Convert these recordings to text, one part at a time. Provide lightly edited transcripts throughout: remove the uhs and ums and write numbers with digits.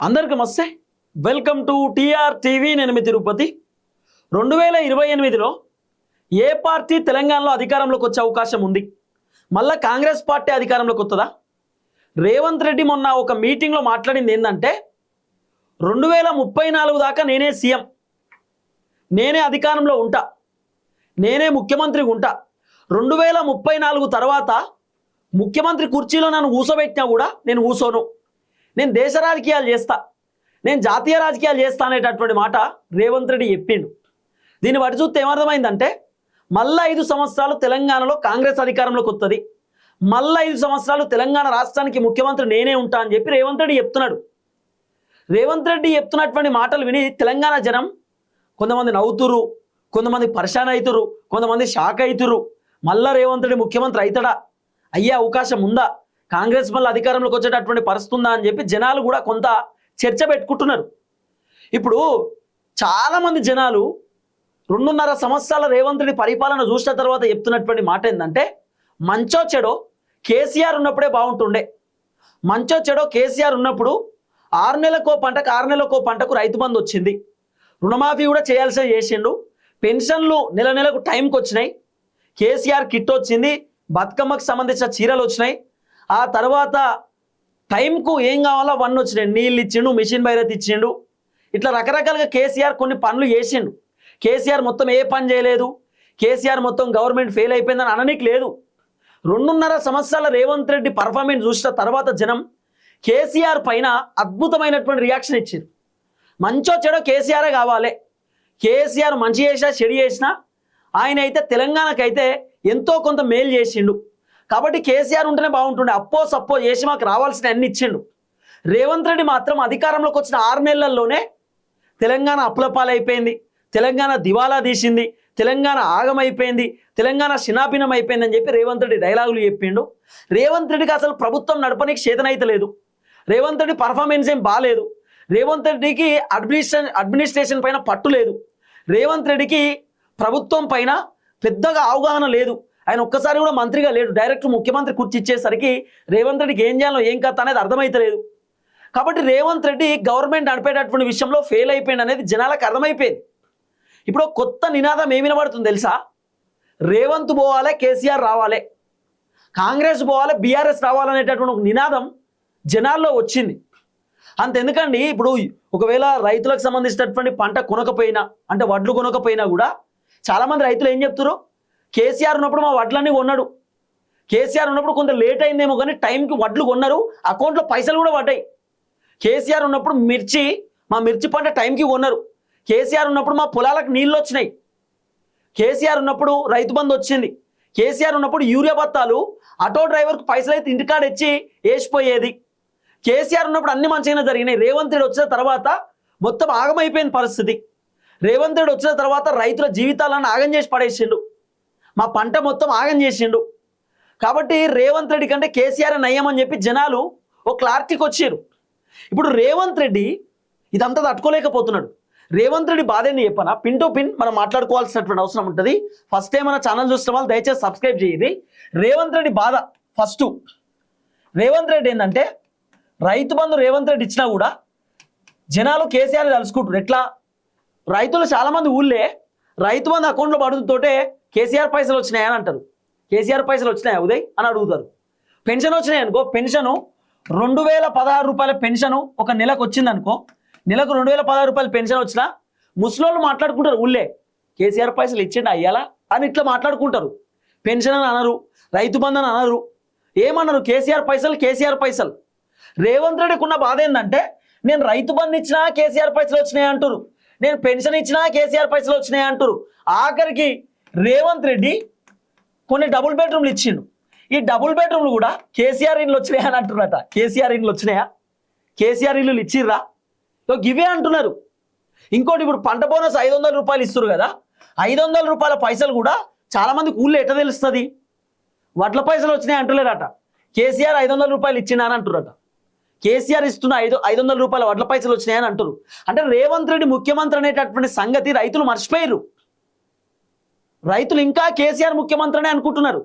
అందరికీ నమస్తే. Welcome to TR TV. నేను మీ తిరుపతి. 2028లో ఏ పార్టీ తెలంగాణలో అధికారంలోకి వచ్చే అవకాశం ఉంది? మళ్ళా కాంగ్రెస్ పార్టీ అధికారంలోకి వస్తుందా? రేవంత్ రెడ్డి మొన్న ఒక మీటింగ్లో మాట్లాడింది ఏంటంటే 2034 దాకా నేనే సీఎం, నేనే అధికారంలో ఉంటా, నేనే ముఖ్యమంత్రిగా ఉంటా. 2034 తర్వాత ముఖ్యమంత్రి కుర్చీలో నన్ను కూర్చోబెట్టినా కూడా నేను కూర్చోను, నేను దేశ రాజకీయాలు చేస్తా, నేను జాతీయ రాజకీయాలు చేస్తా అనేటటువంటి మాట రేవంత్ రెడ్డి చెప్పిండు. దీన్ని బట్టి చూస్తే ఏమర్థమైందంటే మళ్ళా 5 సంవత్సరాలు తెలంగాణలో కాంగ్రెస్ అధికారంలోకి వస్తుంది, మళ్ళా 5 సంవత్సరాలు తెలంగాణ రాష్ట్రానికి ముఖ్యమంత్రి నేనే ఉంటా అని చెప్పి రేవంత్ రెడ్డి చెప్తున్నాడు. రేవంత్ రెడ్డి చెప్తున్నటువంటి మాటలు విని తెలంగాణ జనం కొంతమంది నవ్వుతురు, కొంతమంది పరిశాన్ అవుతురు, కొంతమంది షాక్ అవుతురు. మళ్ళా రేవంత్ రెడ్డి ముఖ్యమంత్రి అవుతాడా, అయ్యే అవకాశం ఉందా, కాంగ్రెస్ మళ్ళీ అధికారంలోకి వచ్చేటటువంటి పరిస్థితి ఉందా అని చెప్పి జనాలు కూడా కొంత చర్చ పెట్టుకుంటున్నారు. ఇప్పుడు చాలామంది జనాలు 2.5 సంవత్సరాల రేవంత్ రెడ్డి పరిపాలన చూసిన తర్వాత చెప్తున్నటువంటి మాట ఏంటంటే మంచో చెడో కేసీఆర్ ఉన్నప్పుడే బాగుంటుండే, మంచో చెడో కేసీఆర్ ఉన్నప్పుడు 6 నెలలకో పంటకు 6 నెలలకో పంటకు రైతు బంధు వచ్చింది, రుణమాఫీ కూడా చేయాల్సి చేసిండు, పెన్షన్లు నెల నెలకు టైంకి వచ్చినాయి, కేసీఆర్ కిట్ వచ్చింది, బతుకమ్మకు సంబంధించిన చీరలు వచ్చినాయి, ఆ తర్వాత టైంకు ఏం కావాలో అవన్నీ వచ్చినాయి, నీళ్ళు ఇచ్చిండు, మిషన్ భైరత్ ఇచ్చిండు, ఇట్లా రకరకాలుగా కేసీఆర్ కొన్ని పనులు చేసిండు. కేసీఆర్ మొత్తం ఏ పని చేయలేదు, కేసీఆర్ మొత్తం గవర్నమెంట్ ఫెయిల్ అయిపోయిందని అననీకి లేదు. 2.5 సంవత్సరాల రేవంత్ రెడ్డి పర్ఫార్మెన్స్ చూసిన తర్వాత జనం కేసీఆర్ పైన అద్భుతమైనటువంటి రియాక్షన్ ఇచ్చారు. మంచో చెడో కేసీఆరే కావాలి, కేసీఆర్ మంచి చేసినా చెడు చేసినా ఆయన అయితే తెలంగాణకైతే ఎంతో కొంత మేలు చేసిండు, కాబట్టి కేసీఆర్ ఉంటేనే బాగుంటుండే, అప్పో సప్పో చేసి మాకు రావాల్సిన అన్ని ఇచ్చిండు. రేవంత్ రెడ్డి మాత్రం అధికారంలోకి వచ్చిన 6 నెలల్లోనే తెలంగాణ అప్పులపాలైపోయింది, తెలంగాణ దివాలా తీసింది, తెలంగాణ ఆగమైపోయింది, తెలంగాణ శినాభినం అయిపోయింది అని చెప్పి రేవంత్ రెడ్డి డైలాగులు చెప్పిండు. రేవంత్ రెడ్డికి అసలు ప్రభుత్వం నడపనికి చేతనైతే లేదు, రేవంత్ రెడ్డి పర్ఫార్మెన్స్ ఏం బాగాలేదు, రేవంత్ రెడ్డికి అడ్మినిస్ట్రేషన్ పైన పట్టు లేదు, రేవంత్ రెడ్డికి ప్రభుత్వం పైన పెద్దగా అవగాహన లేదు, ఆయన ఒక్కసారి కూడా మంత్రిగా లేడు, డైరెక్ట్ ముఖ్యమంత్రి కుర్చీ ఇచ్చేసరికి రేవంత్ రెడ్డికి ఏం చేయాలో ఏం కథ అనేది అర్థమైతలేదు. కాబట్టి రేవంత్ రెడ్డి గవర్నమెంట్ నడిపేటటువంటి విషయంలో ఫెయిల్ అయిపోయింది అనేది జనాలకు అర్థమైపోయింది. ఇప్పుడు కొత్త నినాదం ఏమి వినబడుతుంది తెలుసా? రేవంత్ పోవాలి, కేసీఆర్ రావాలి, కాంగ్రెస్ పోవాలి, బీఆర్ఎస్ రావాలనేటటువంటి ఒక నినాదం జనాల్లో వచ్చింది. అంతెందుకండి, ఇప్పుడు ఒకవేళ రైతులకు సంబంధించినటువంటి పంట కొనకపోయినా, అంటే వడ్లు కొనకపోయినా కూడా చాలామంది రైతులు ఏం చెప్తారు, కేసీఆర్ ఉన్నప్పుడు మా వడ్లన్నీ కొన్నాడు, కేసీఆర్ ఉన్నప్పుడు కొంత లేట్ అయిందేమో కానీ టైంకి వడ్లు కొన్నారు, అకౌంట్లో పైసలు కూడా పడ్డాయి, కేసీఆర్ ఉన్నప్పుడు మా మిర్చి పంట టైంకి కొన్నారు, కేసీఆర్ ఉన్నప్పుడు మా పొలాలకు నీళ్ళు వచ్చినాయి, కేసీఆర్ ఉన్నప్పుడు రైతు బంధు వచ్చింది, కేసీఆర్ ఉన్నప్పుడు యూరియా బత్తాలు ఆటో డ్రైవర్కి పైసలు అయితే ఇంటికాడ ఇచ్చి వేసిపోయేది, కేసీఆర్ ఉన్నప్పుడు అన్ని మంచిగానే జరిగినాయి. రేవంత్ రెడ్డి వచ్చిన తర్వాత మొత్తం ఆగమైపోయిన పరిస్థితి. రేవంత్ రెడ్డి వచ్చిన తర్వాత రైతుల జీవితాలను ఆగం చేసి పడేసిండు, మా పంట మొత్తం ఆగం చేసిండు. కాబట్టి రేవంత్ రెడ్డి కంటే కేసీఆర్ నయ్యం అని చెప్పి జనాలు ఒక క్లారిటీకి వచ్చారు. ఇప్పుడు రేవంత్ రెడ్డి ఇదంతా తట్టుకోలేకపోతున్నాడు. రేవంత్ రెడ్డి బాధ ఏంది చెప్పనా, పిన్ టు పిన్ మనం మాట్లాడుకోవాల్సినటువంటి అవసరం ఉంటుంది. ఫస్ట్ టైం మన ఛానల్ చూసిన వాళ్ళు దయచేసి సబ్స్క్రైబ్ చేయండి. రేవంత్ రెడ్డి బాధ ఫస్ట్, రేవంత్ రెడ్డి ఏంటంటే రైతు బంధు రేవంత్ రెడ్డి ఇచ్చినా కూడా జనాలు కేసీఆర్ తలుసుకుంటారు. ఎట్లా, రైతులు చాలామంది ఊళ్ళే రైతు బంధు అకౌంట్లో పడుతుంటే కేసీఆర్ పైసలు వచ్చినాయని అంటారు, కేసీఆర్ పైసలు వచ్చినాయా ఉదయ్ అని అడుగుతారు. పెన్షన్ వచ్చినాయి అనుకో, పెన్షను 2016 రూపాయల పెన్షను ఒక నెలకు వచ్చింది అనుకో, నెలకు 2016 రూపాయల పెన్షన్ వచ్చినా ముసలోళ్ళు మాట్లాడుకుంటారు ఊళ్ళే, కేసీఆర్ పైసలు ఇచ్చిండు అయ్యాలా అని ఇట్లా మాట్లాడుకుంటారు. పెన్షన్ అని అనరు, రైతు బంధు అని అనరు, ఏమన్నారు, కేసీఆర్ పైసలు, కేసీఆర్ పైసలు. రేవంత్ రెడ్డికి ఉన్న బాధ ఏంటంటే నేను రైతు బంధు ఇచ్చినా కేసీఆర్ పైసలు వచ్చినాయి అంటారు, నేను పెన్షన్ ఇచ్చినా కేసీఆర్ పైసలు వచ్చినాయి అంటారు. ఆఖరికి రేవంత్ రెడ్డి కొన్ని డబుల్ బెడ్రూమ్లు ఇచ్చిండు, ఈ డబుల్ బెడ్రూమ్లు కూడా కేసీఆర్ ఇండ్లు వచ్చినాయా అని అంటున్నారట. కేసీఆర్ ఇండ్లు వచ్చినాయా, కేసీఆర్ ఇల్లు ఇచ్చిర్రా, ఇవే అంటున్నారు. ఇంకోటి, ఇప్పుడు పంట బోనస్ 500 రూపాయలు ఇస్తారు కదా, 500 రూపాయల పైసలు కూడా చాలామందికి ఊళ్ళో ఎట్లా తెలుస్తుంది, వడ్ల పైసలు వచ్చినాయి అంటలేరట, కేసీఆర్ 500 రూపాయలు ఇచ్చిండా అని అంటున్నారట. కేసీఆర్ ఇస్తున్న 500 రూపాయల వడ్ల పైసలు వచ్చినాయని అంటారు. అంటే రేవంత్ రెడ్డి ముఖ్యమంత్రి అనేటటువంటి సంగతి రైతులు మర్చిపోయారు, రైతులు ఇంకా కేసీఆర్ ముఖ్యమంత్రినే అనుకుంటున్నారు.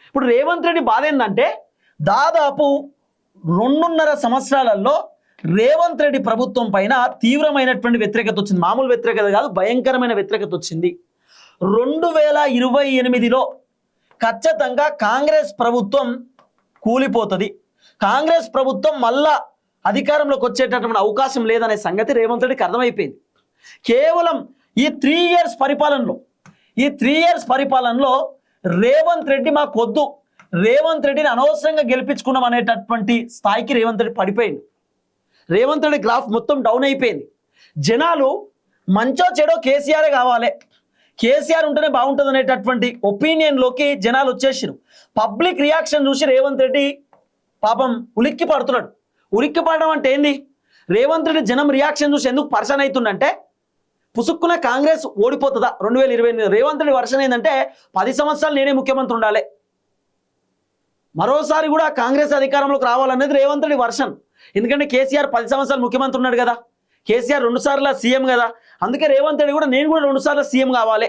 ఇప్పుడు రేవంత్ రెడ్డి బాధ ఏంటంటే దాదాపు 2.5 సంవత్సరాలలో రేవంత్ రెడ్డి ప్రభుత్వం పైన తీవ్రమైనటువంటి వ్యతిరేకత వచ్చింది. మామూలు వ్యతిరేకత కాదు, భయంకరమైన వ్యతిరేకత వచ్చింది. 2028లో ఖచ్చితంగా కాంగ్రెస్ ప్రభుత్వం కూలిపోతుంది, కాంగ్రెస్ ప్రభుత్వం మళ్ళా అధికారంలోకి వచ్చేటటువంటి అవకాశం లేదనే సంగతి రేవంత్ రెడ్డికి అర్థమైపోయింది. కేవలం ఈ 3 years పరిపాలనలో రేవంత్ రెడ్డి మాకొద్దు, రేవంత్ రెడ్డిని అనవసరంగా గెలిపించుకున్నాం అనేటటువంటి స్థాయికి రేవంత్ రెడ్డి పడిపోయింది. రేవంత్ రెడ్డి గ్రాఫ్ మొత్తం డౌన్ అయిపోయింది. జనాలు మంచో చెడో కేసీఆరే కావాలి, కేసీఆర్ ఉంటేనే బాగుంటుంది అనేటటువంటి ఒపీనియన్లోకి జనాలు వచ్చేసారు. పబ్లిక్ రియాక్షన్ చూసి రేవంత్ రెడ్డి పాపం ఉలిక్కి పడుతున్నాడు. ఉలిక్కి పడడం అంటే ఏంది? రేవంత్ రెడ్డి జనం రియాక్షన్ చూసి ఎందుకు పర్సన్ అవుతుందంటే పుసుక్కున కాంగ్రెస్ ఓడిపోతుందా 2028. రేవంత్ రెడ్డి వర్షన్ ఏంటంటే 10 సంవత్సరాలు నేనే ముఖ్యమంత్రి ఉండాలి, మరోసారి కూడా కాంగ్రెస్ అధికారంలోకి రావాలనేది రేవంత్ రెడ్డి వర్షన్. ఎందుకంటే కేసీఆర్ 10 సంవత్సరాలు ముఖ్యమంత్రి ఉన్నాడు కదా, కేసీఆర్ 2 సార్లు సీఎం కదా, అందుకే రేవంత్ రెడ్డి కూడా నేను కూడా 2 సార్లు సీఎం కావాలి,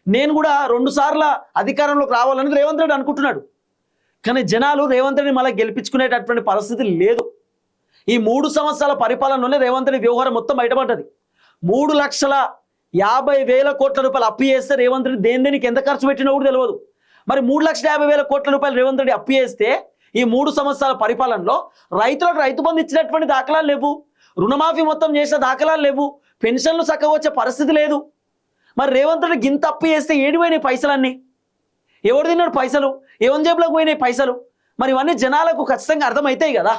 నేను కూడా 2 సార్లు అధికారంలోకి రావాలనేది రేవంత్ రెడ్డి అనుకుంటున్నాడు. కానీ జనాలు రేవంత్ రెడ్డి మళ్ళీ గెలిపించుకునేటటువంటి పరిస్థితి లేదు. ఈ 3 సంవత్సరాల పరిపాలనలోనే రేవంత్ రెడ్డి వ్యవహారం మొత్తం బయటపడ్డది. 3,50,000 కోట్ల రూపాయలు అప్పు చేస్తే రేవంత్ రెడ్డి దేనికి ఎంత ఖర్చు పెట్టినా కూడా తెలియదు. మరి 3,50,000 కోట్ల రూపాయలు రేవంత్ రెడ్డి అప్పు చేస్తే ఈ 3 సంవత్సరాల పరిపాలనలో రైతులకు రైతు బంధు ఇచ్చినటువంటి దాఖలాలు లేవు, రుణమాఫీ మొత్తం చేసిన దాఖలాలు లేవు, పెన్షన్లు చక్కగా వచ్చే పరిస్థితి లేదు. మరి రేవంత్ రెడ్డి గింత అప్పు చేస్తే ఏడిపోయినాయి పైసలన్నీ? ఎవడు తిన్నాడు పైసలు? ఎవరి జేబులోకి పోయినాయి పైసలు? మరి ఇవన్నీ జనాలకు ఖచ్చితంగా అర్థమవుతాయి కదా.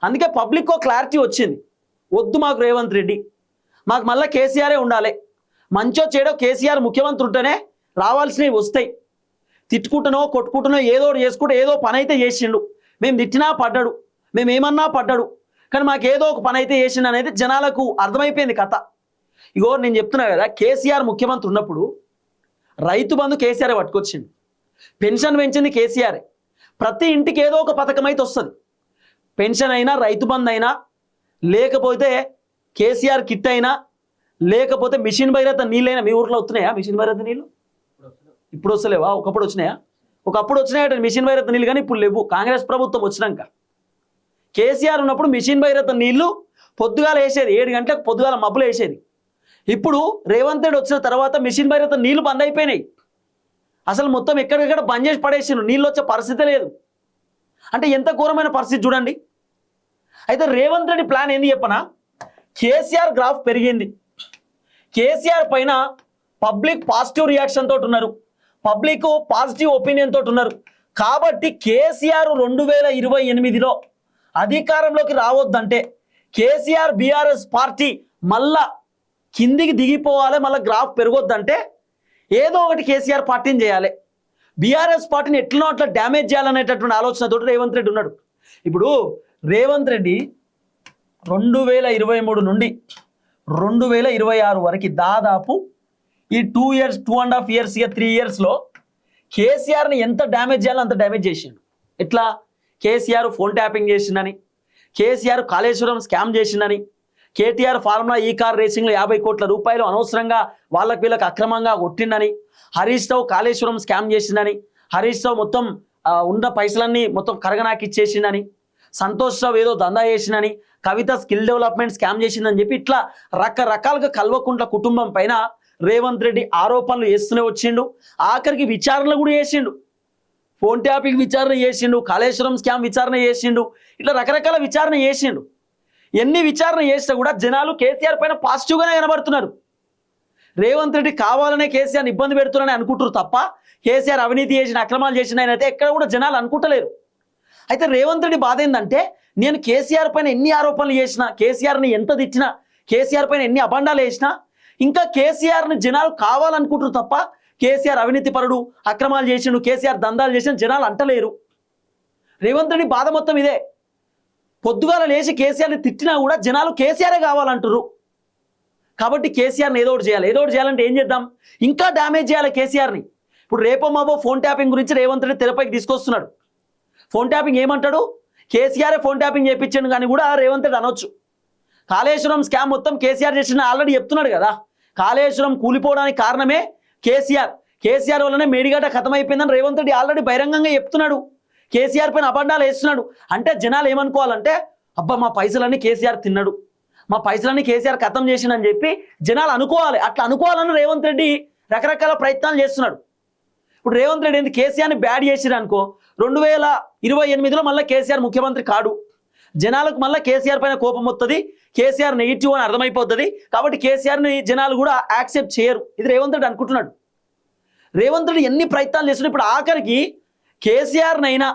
అందుకే పబ్లిక్కు క్లారిటీ వచ్చింది, వద్దు మాకు రేవంత్ రెడ్డి, మాకు మళ్ళీ కేసీఆరే ఉండాలి, మంచో చెడో కేసీఆర్ ముఖ్యమంత్రి ఉంటేనే రావాల్సినవి వస్తాయి. తిట్టుకుంటునో కొట్టుకుంటునో ఏదో చేసుకుంటూ ఏదో పని అయితే చేసిండు, మేము తిట్టినా పడ్డాడు, మేము ఏమన్నా పడ్డాడు, కానీ మాకు ఏదో ఒక పని అయితే చేసిండు అనేది జనాలకు అర్థమైపోయింది కథ. ఇగో నేను చెప్తున్నా కదా, కేసీఆర్ ముఖ్యమంత్రి ఉన్నప్పుడు రైతు బంధు కేసీఆర్ పట్టుకొచ్చిండు, పెన్షన్ పెంచింది కేసీఆర్, ప్రతి ఇంటికి ఏదో ఒక పథకం అయితే వస్తుంది, పెన్షన్ అయినా రైతు బంధు అయినా, లేకపోతే కేసీఆర్ కిట్ అయినా, లేకపోతే మిషన్ భగీరథ నీళ్ళైనా. మీ ఊర్లో వస్తున్నాయా మిషన్ భగీరథ నీళ్ళు? ఇప్పుడు వస్తలేవా? ఒకప్పుడు వచ్చినాయా? ఒకప్పుడు వచ్చినాయట మిషన్ భగీరథ నీళ్ళు, కానీ ఇప్పుడు లేవు. కాంగ్రెస్ ప్రభుత్వం వచ్చినాక, కేసీఆర్ ఉన్నప్పుడు మిషన్ భగీరథ నీళ్లు పొద్దుగాల వేసేది, 7 గంటలకు పొద్దుగాల మబ్బులు వేసేది. ఇప్పుడు రేవంత్ రెడ్డి వచ్చిన తర్వాత మిషన్ భగీరథ నీళ్లు బంద్ అయిపోయినాయి, అసలు మొత్తం ఎక్కడికక్కడ బంద్ చేసి పడేసారు, నీళ్ళు వచ్చే పరిస్థితి లేదు. అంటే ఎంత ఘోరమైన పరిస్థితి చూడండి. అయితే రేవంత్ రెడ్డి ప్లాన్ ఏంది చెప్పనా? కేసీఆర్ గ్రాఫ్ పెరిగింది, కేసీఆర్ పైన పబ్లిక్ పాజిటివ్ రియాక్షన్ తోటి ఉన్నారు, పబ్లిక్ పాజిటివ్ ఒపీనియన్ తోటి ఉన్నారు. కాబట్టి కేసీఆర్ 2028లో అధికారంలోకి రావద్దంటే, కేసీఆర్ బీఆర్ఎస్ పార్టీ మళ్ళా కిందికి దిగిపోవాలి, మళ్ళీ గ్రాఫ్ పెరగొద్దంటే ఏదో ఒకటి కేసీఆర్ పార్టీని చేయాలి, బీఆర్ఎస్ పార్టీని ఎట్లనో అట్లా డ్యామేజ్ చేయాలనేటటువంటి ఆలోచనతో రేవంత్ రెడ్డి ఉన్నాడు. ఇప్పుడు రేవంత్ రెడ్డి 2023 నుండి 2026 వరకు దాదాపు ఈ 2 years 2.5 years 3 yearsలో కేసీఆర్ని ఎంత డ్యామేజ్ చేయాలో అంత డ్యామేజ్ చేసిండు. ఎట్లా? కేసీఆర్ ఫోన్ ట్యాపింగ్ చేసిండని, కేసీఆర్ కాళేశ్వరం స్కామ్ చేసిండని, కేటీఆర్ ఫార్ములా ఈ కార్ రేసింగ్లో 50 కోట్ల రూపాయలు అనవసరంగా వీళ్ళకి అక్రమంగా కొట్టిండని, హరీష్ రావు కాళేశ్వరం స్కామ్ చేసిండని, హరీష్ రావు మొత్తం ఉన్న పైసలన్నీ మొత్తం కరగనాకి ఇచ్చేసిండని, సంతోష్ రావు ఏదో దందా చేసిండని, కవిత స్కిల్ డెవలప్మెంట్ స్కామ్ చేసిందని చెప్పి ఇట్లా రకరకాలుగా కల్వకుంట్ల కుటుంబం పైన రేవంత్ రెడ్డి ఆరోపణలు చేస్తూనే వచ్చిండు. ఆఖరికి విచారణలు కూడా చేసిండు, ఫోన్ ట్యాపింగ్ విచారణ చేసిండు, కాళేశ్వరం స్కామ్ విచారణ చేసిండు, ఇట్లా రకరకాల విచారణ చేసిండు. ఎన్ని విచారణ చేసినా కూడా జనాలు కేసీఆర్ పైన పాజిటివ్గానే కనబడుతున్నారు. రేవంత్ రెడ్డి కావాలనే కేసీఆర్ని ఇబ్బంది పెడుతున్నారని అనుకుంటారు తప్ప కేసీఆర్ అవినీతి చేసిన అక్రమాలు చేసిన ఆయన అయితే ఎక్కడ కూడా జనాలు అనుకుంటలేరు. అయితే రేవంత్ రెడ్డి బాధ ఏంటంటే, నేను కేసీఆర్ పైన ఎన్ని ఆరోపణలు చేసినా, కేసీఆర్ని ఎంత తిట్టినా, కేసీఆర్ పైన ఎన్ని అబండాలు వేసినా ఇంకా కేసీఆర్ని జనాలు కావాలనుకుంటారు తప్ప కేసీఆర్ అవినీతి పరుడు, అక్రమాలు చేసిండు, కేసీఆర్ దందాలు చేసిన జనాలు అంటలేరు. రేవంత్ రెడ్డి బాధ మొత్తం ఇదే. పొద్దుగాల లేచి కేసీఆర్ని తిట్టినా కూడా జనాలు కేసీఆరే కావాలంటారు. కాబట్టి కేసీఆర్ని ఏదో ఒకటి చేయాలి. ఏదో ఒకటి చేయాలంటే ఏం చేద్దాం? ఇంకా డ్యామేజ్ చేయాలి కేసీఆర్ని. ఇప్పుడు రేపో మాపో ఫోన్ ట్యాపింగ్ గురించి రేవంత్ రెడ్డి తెరపైకి తీసుకొస్తున్నాడు. ఫోన్ ట్యాపింగ్ ఏమంటాడు? కేసీఆర్ ఫోన్ ట్యాపింగ్ చేయించాడు కానీ కూడా రేవంత్ రెడ్డి అనొచ్చు. కాళేశ్వరం స్కామ్ మొత్తం కేసీఆర్ చేసిన ఆల్రెడీ చెప్తున్నాడు కదా. కాళేశ్వరం కూలిపోవడానికి కారణమే కేసీఆర్, కేసీఆర్ వల్లనే మేడిగడ్డ ఖతమైపోయిందని రేవంత్ రెడ్డి ఆల్రెడీ బహిరంగంగా చెప్తున్నాడు. కేసీఆర్ పైన అబండాలు వేస్తున్నాడు. అంటే జనాలు ఏమనుకోవాలంటే, అబ్బా మా పైసలన్నీ కేసీఆర్ తిన్నాడు, మా పైసలన్నీ కేసీఆర్ ఖతం చేసిండని చెప్పి జనాలు అనుకోవాలి. అట్లా అనుకోవాలని రేవంత్ రెడ్డి రకరకాల ప్రయత్నాలు చేస్తున్నాడు. ఇప్పుడు రేవంత్ రెడ్డి ఏంది కేసీఆర్ని బ్యాడ్ చేసిరు అనుకో, 2028లో మళ్ళీ కేసీఆర్ ముఖ్యమంత్రి కాడు, జనాలకు మళ్ళీ కేసీఆర్ పైన కోపం వస్తుంది, కేసీఆర్ నెగిటివ్ అని అర్థమైపోతుంది. కాబట్టి కేసీఆర్ని జనాలు కూడా యాక్సెప్ట్ చేయరు. ఇది రేవంత్ రెడ్డి అనుకుంటున్నాడు. రేవంత్ రెడ్డి ఎన్ని ప్రయత్నాలు చేస్తున్నాడు. ఇప్పుడు ఆఖరికి కేసీఆర్నైనా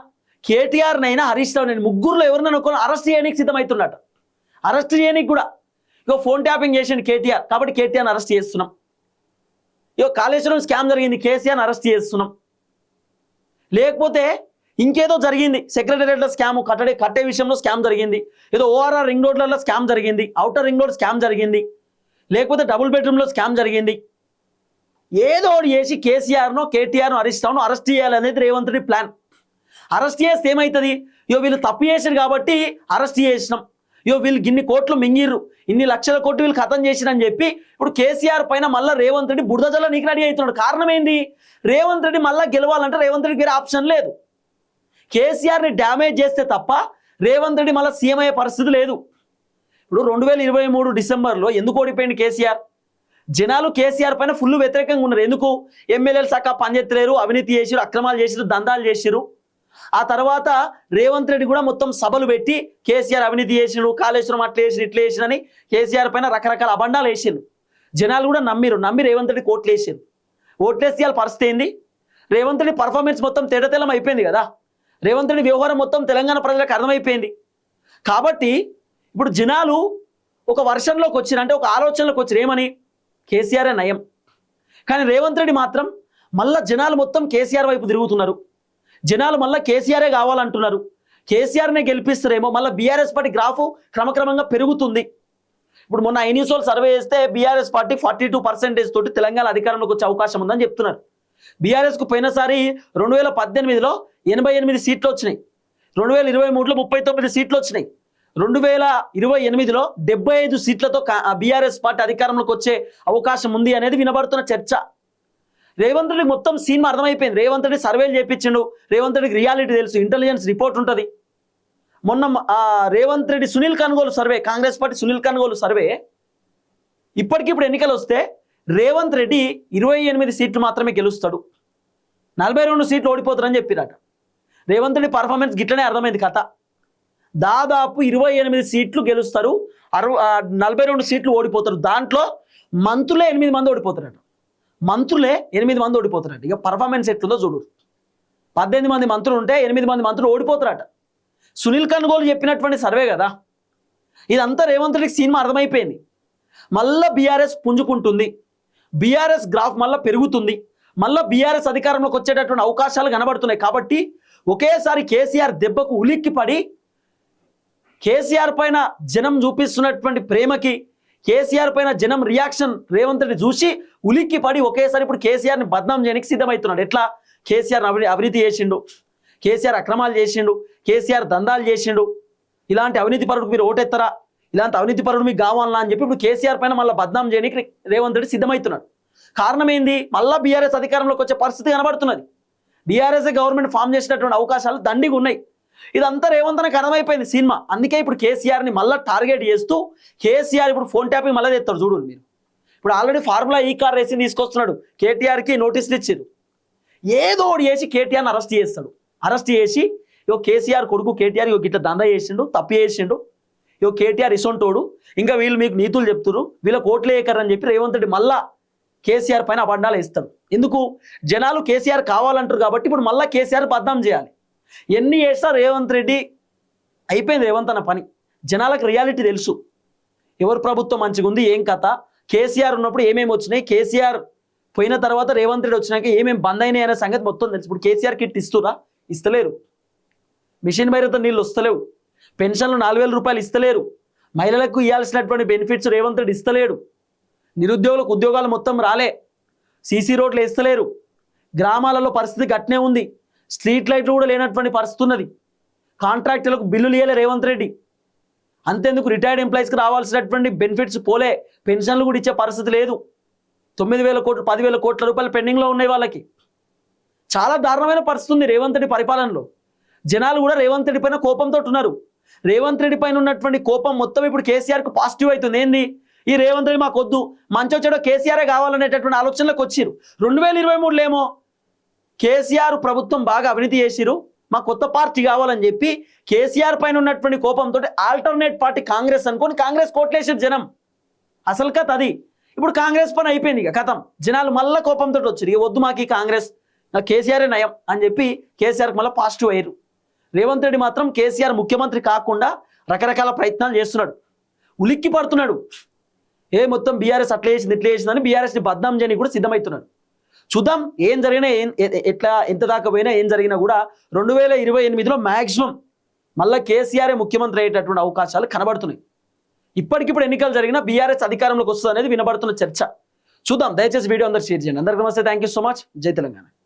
కేటీఆర్నైనా హరీష్ రావు నేను ముగ్గురులో ఎవరినైనా ఒక అరెస్ట్ చేయడానికి సిద్ధమవుతున్నట. అరెస్ట్ చేయడానికి కూడా ఇగో ఫోన్ ట్యాపింగ్ చేసిండు కేటీఆర్, కాబట్టి కేటీఆర్ని అరెస్ట్ చేస్తున్నాం. ఇగో కాళేశ్వరం స్కామ్ జరిగింది, కేసీఆర్ని అరెస్ట్ చేస్తున్నాం. లేకపోతే ఇంకేదో జరిగింది, సెక్రటేరియట్లో స్కామ్ కట్టే విషయంలో స్కామ్ జరిగింది, ఏదో ఓఆర్ఆర్ రింగ్ రోడ్లలో స్కామ్ జరిగింది, ఔటర్ రింగ్ రోడ్ స్కామ్ జరిగింది, లేకపోతే డబుల్ బెడ్రూమ్లో స్కామ్ జరిగింది. ఏదో ఒకటి చేసి కేసీఆర్నో కేటీఆర్ను అరెస్ట్ చేయాలనేది రేవంత్ రెడ్డి ప్లాన్. అరెస్ట్ చేస్తే ఏమవుతుంది, వీళ్ళు తప్పు చేశారు కాబట్టి అరెస్ట్ చేసినాం, వీళ్ళు ఇన్ని కోట్లు మింగిర్రు, ఇన్ని లక్షల కోట్లు వీళ్ళు ఖతం చేసిరని చెప్పి ఇప్పుడు కేసీఆర్ పైన మళ్ళీ రేవంత్ రెడ్డి బురదజల నీకు రెడీ అవుతున్నాడు. కారణం ఏంది, రేవంత్ రెడ్డి మళ్ళీ గెలవాలంటే రేవంత్ రెడ్డికి వేరే ఆప్షన్ లేదు. కేసీఆర్ని డ్యామేజ్ చేస్తే తప్ప రేవంత్ రెడ్డి మళ్ళీ సీఎం అయ్యే పరిస్థితి లేదు. ఇప్పుడు 2023 డిసెంబర్లో ఎందుకు ఓడిపోయింది కేసీఆర్? జనాలు కేసీఆర్ పైన ఫుల్ వ్యతిరేకంగా ఉన్నారు. ఎందుకు? ఎమ్మెల్యేలు సక్క పనిచేత్తలేరు, అవినీతి చేసిరు, అక్రమాలు చేసిరు, దందాలు చేసిరు. ఆ తర్వాత రేవంత్ రెడ్డి కూడా మొత్తం సభలు పెట్టి కేసీఆర్ అవినీతి చేసిరు, కాళేశ్వరం అట్లా వేసి ఇట్లా వేసిరని కేసీఆర్ పైన రకరకాల అబండాలు వేసిరు. జనాలు కూడా నమ్మి రేవంత్ రెడ్డి కోట్లు వేసారు. ఓట్లేసి వాళ్ళ పరిస్థితి ఏంది? రేవంత్ రెడ్డి పర్ఫార్మెన్స్ మొత్తం తెల్లతెల్లం అయిపోయింది కదా. రేవంత్ రెడ్డి వ్యవహారం మొత్తం తెలంగాణ ప్రజలకు అర్థమైపోయింది. కాబట్టి ఇప్పుడు జనాలు ఒక వర్షంలోకి వచ్చిన, అంటే ఒక ఆలోచనలోకి వచ్చిన, ఏమని కేసీఆర్ నయం. కానీ రేవంత్ రెడ్డి మాత్రం మళ్ళా జనాలు మొత్తం కేసీఆర్ వైపు తిరుగుతున్నారు. జనాలు మళ్ళీ కేసీఆరే కావాలంటున్నారు. కేసీఆర్నే గెలిపిస్తారేమో. మళ్ళీ బీఆర్ఎస్ పార్టీ గ్రాఫ్ క్రమక్రమంగా పెరుగుతుంది. ఇప్పుడు మొన్న ఐన్యూసోల్ సర్వే చేస్తే బీఆర్ఎస్ పార్టీ 42% తోటి తెలంగాణ అధికారంలోకి వచ్చే అవకాశం ఉందని చెప్తున్నారు. బీఆర్ఎస్కు పోయినసారి 2018లో 88 సీట్లు వచ్చినాయి, 2023లో 39 సీట్లు వచ్చినాయి, 2028లో 75 సీట్లతో బీఆర్ఎస్ పార్టీ అధికారంలోకి వచ్చే అవకాశం ఉంది అనేది వినబడుతున్న చర్చ. రేవంత్ రెడ్డి మొత్తం సినిమా అర్థమైపోయింది. రేవంత్ రెడ్డి సర్వేలు చేయించిండు, రేవంత్ రెడ్డికి రియాలిటీ తెలుసు, ఇంటెలిజెన్స్ రిపోర్ట్ ఉంటుంది. మొన్న Revanth Reddy Sunil Kanugolu survey, Congress party Sunil Kanugolu survey, ఇప్పటికిప్పుడు ఎన్నికలు వస్తే రేవంత్ రెడ్డి 28 సీట్లు మాత్రమే గెలుస్తాడు, 42 సీట్లు ఓడిపోతారని చెప్పిరట. రేవంత్ రెడ్డి పర్ఫార్మెన్స్ గిట్లనే అర్థమైంది కథ. దాదాపు 28 సీట్లు గెలుస్తారు, 42 సీట్లు ఓడిపోతారు. దాంట్లో మంత్రులే 8 మంది ఓడిపోతారట. మంత్రులే 8 మంది ఓడిపోతారట. ఇక పర్ఫార్మెన్స్ ఎట్లుందో చూడు. 18 మంది మంత్రులు ఉంటే 8 మంది మంత్రులు ఓడిపోతారట. సునీల్ కనుగోలు చెప్పినటువంటి సర్వే కదా ఇదంతా. రేవంత్ రెడ్డికి సినిమా అర్థమైపోయింది. మళ్ళీ బీఆర్ఎస్ పుంజుకుంటుంది, బీఆర్ఎస్ గ్రాఫ్ మళ్ళీ పెరుగుతుంది, మళ్ళీ బీఆర్ఎస్ అధికారంలోకి వచ్చేటటువంటి అవకాశాలు కనబడుతున్నాయి. కాబట్టి ఒకేసారి కేసీఆర్ దెబ్బకు ఉలిక్కిపడి కేసీఆర్ పైన జనం చూపిస్తున్నటువంటి ప్రేమకి, కేసీఆర్ పైన జనం రియాక్షన్ రేవంత్ రెడ్డి చూసి ఉలిక్కిపడి ఒకేసారి ఇప్పుడు కేసీఆర్ని బద్నాం చేయడానికి సిద్ధమవుతున్నాడు. ఎట్లా? కేసీఆర్ అవినీతి చేసిండు, కేసీఆర్ అక్రమాలు చేసిండు, కేసీఆర్ దందాలు చేసిండు, ఇలాంటి అవినీతి పరుడికి మీరు ఓటెత్తరా, ఇలాంటి అవినీతి పరుడు మీకు కావాలన్నా అని చెప్పి ఇప్పుడు కేసీఆర్ పైన మళ్ళీ బద్నాం చేయడానికి రేవంత్ రెడ్డి సిద్ధమవుతున్నాడు. కారణం ఏంది? మళ్ళీ బీఆర్ఎస్ అధికారంలోకి వచ్చే పరిస్థితి కనబడుతున్నది. బీఆర్ఎస్ గవర్నమెంట్ ఫామ్ చేసినటువంటి అవకాశాలు దండిగా ఉన్నాయి. ఇదంతా రేవంత్ రెడ్డికి అర్థమైపోయింది సినిమా. అందుకే ఇప్పుడు కేసీఆర్ని మళ్ళీ టార్గెట్ చేస్తూ కేసీఆర్ ఇప్పుడు ఫోన్ ట్యాపింగ్ మళ్ళీ తెస్తారు చూడు మీరు. ఇప్పుడు already formula E car racing తీసుకొస్తున్నాడు, కేటీఆర్కి నోటీసులు ఇచ్చారు. ఏదో ఒకటి చేసి కేటీఆర్ని అరెస్ట్ చేస్తాడు. అరెస్ట్ చేసి కేసీఆర్ కొడుకు కేటీఆర్ గిట్ట దందా చేసిండు, తప్పు చేసిండు, కేటీఆర్ ఇసొంటోడు, ఇంకా వీళ్ళు మీకు నీతులు చెప్తున్నారు, వీళ్ళకి ఓట్లు వేయకరని చెప్పి రేవంత్ రెడ్డి మళ్ళా కేసీఆర్ పైన అబండాలు ఇస్తాడు. ఎందుకు? జనాలు కేసీఆర్ కావాలంటారు కాబట్టి ఇప్పుడు మళ్ళీ కేసీఆర్ బద్నాం చేయాలి. ఎన్ని చేస్తా రేవంత్ రెడ్డి అయిపోయింది. రేవంత్ అన్న పని జనాలకు రియాలిటీ తెలుసు. ఎవరు ప్రభుత్వం మంచిగా ఉంది, ఏం కథ, కేసీఆర్ ఉన్నప్పుడు ఏమేమి వచ్చినాయి, కేసీఆర్ పోయిన తర్వాత రేవంత్ రెడ్డి వచ్చినాక ఏమేమి బంద్ అయినాయి అనే సంగతి మొత్తం తెలుసు. ఇప్పుడు కేసీఆర్ కిట్ ఇస్తురా? ఇస్తలేరు. మిషన్ భైరత నీళ్ళు వస్తలేవు, పెన్షన్లు 4000 రూపాయలు ఇస్తలేరు, మహిళలకు ఇవ్వాల్సినటువంటి బెనిఫిట్స్ రేవంత్ రెడ్డి ఇస్తలేడు, నిరుద్యోగులకు ఉద్యోగాలు మొత్తం రాలే, సీసీ రోడ్లు ఇస్తలేరు, గ్రామాలలో పరిస్థితి గట్నే ఉంది, స్ట్రీట్ లైట్లు కూడా లేనటువంటి పరిస్థితి ఉన్నది, కాంట్రాక్టులకు బిల్లులు ఇవ్వలే రేవంత్ రెడ్డి. అంతేందుకు రిటైర్డ్ ఎంప్లాయీస్కి రావాల్సినటువంటి బెనిఫిట్స్ పోలే, పెన్షన్లు కూడా ఇచ్చే పరిస్థితి లేదు. 9000 కోట్లు 10,000 కోట్ల రూపాయలు పెండింగ్లో ఉన్నాయి వాళ్ళకి. చాలా దారుణమైన పరిస్థితి ఉంది రేవంత్ రెడ్డి పరిపాలనలో. జనాలు కూడా రేవంత్ రెడ్డి పైన కోపంతో ఉన్నారు. రేవంత్ రెడ్డి పైన ఉన్నటువంటి కోపం మొత్తం ఇప్పుడు కేసీఆర్కు పాజిటివ్ అవుతుంది. ఏంది ఈ రేవంత్ రెడ్డి మాకు వద్దు, మంచో చెడో కేసీఆరే కావాలనేటటువంటి ఆలోచనలోకి వచ్చిరు. 2023లో ఏమో కేసీఆర్ ప్రభుత్వం బాగా అవినీతి చేసిరు, మా కొత్త పార్టీ కావాలని చెప్పి కేసీఆర్ పైన ఉన్నటువంటి కోపంతో ఆల్టర్నేట్ పార్టీ కాంగ్రెస్ అనుకొని కాంగ్రెస్ కోట్లేసారు జనం. అసలు కథ అది. ఇప్పుడు కాంగ్రెస్ పని అయిపోయింది, ఇక కథం. జనాలు మళ్ళీ కోపంతో వచ్చారు, ఇక వద్దు మాకు ఈ కాంగ్రెస్, కేసీఆరే నయం అని చెప్పి కేసీఆర్కి మళ్ళీ పాజిటివ్ అయ్యారు. రేవంత్ రెడ్డి మాత్రం కేసీఆర్ ముఖ్యమంత్రి కాకుండా రకరకాల ప్రయత్నాలు చేస్తున్నాడు, ఉలిక్కి పడుతున్నాడు. మొత్తం బీఆర్ఎస్ అట్లా చేసింది ఇట్లా చేసిందని బీఆర్ఎస్ని బద్నాం చేయని కూడా సిద్ధమవుతున్నాడు. చూద్దాం ఏం జరిగినా, ఎట్లా ఎంత దాకా పోయినా ఏం జరిగినా కూడా 2028లో మ్యాక్సిమం మళ్ళీ కేసీఆరే ముఖ్యమంత్రి అయ్యేటటువంటి అవకాశాలు కనబడుతున్నాయి. ఇప్పటికిప్పుడు ఎన్నికలు జరిగినా బీఆర్ఎస్ అధికారంలోకి వస్తుంది అనేది వినబడుతున్న చర్చ. చూద్దాం. దయచేసి వీడియో అందరూ షేర్ చేయండి. అందరికీ నమస్తే, థ్యాంక్ యూ సో మచ్. జై తెలంగాణ.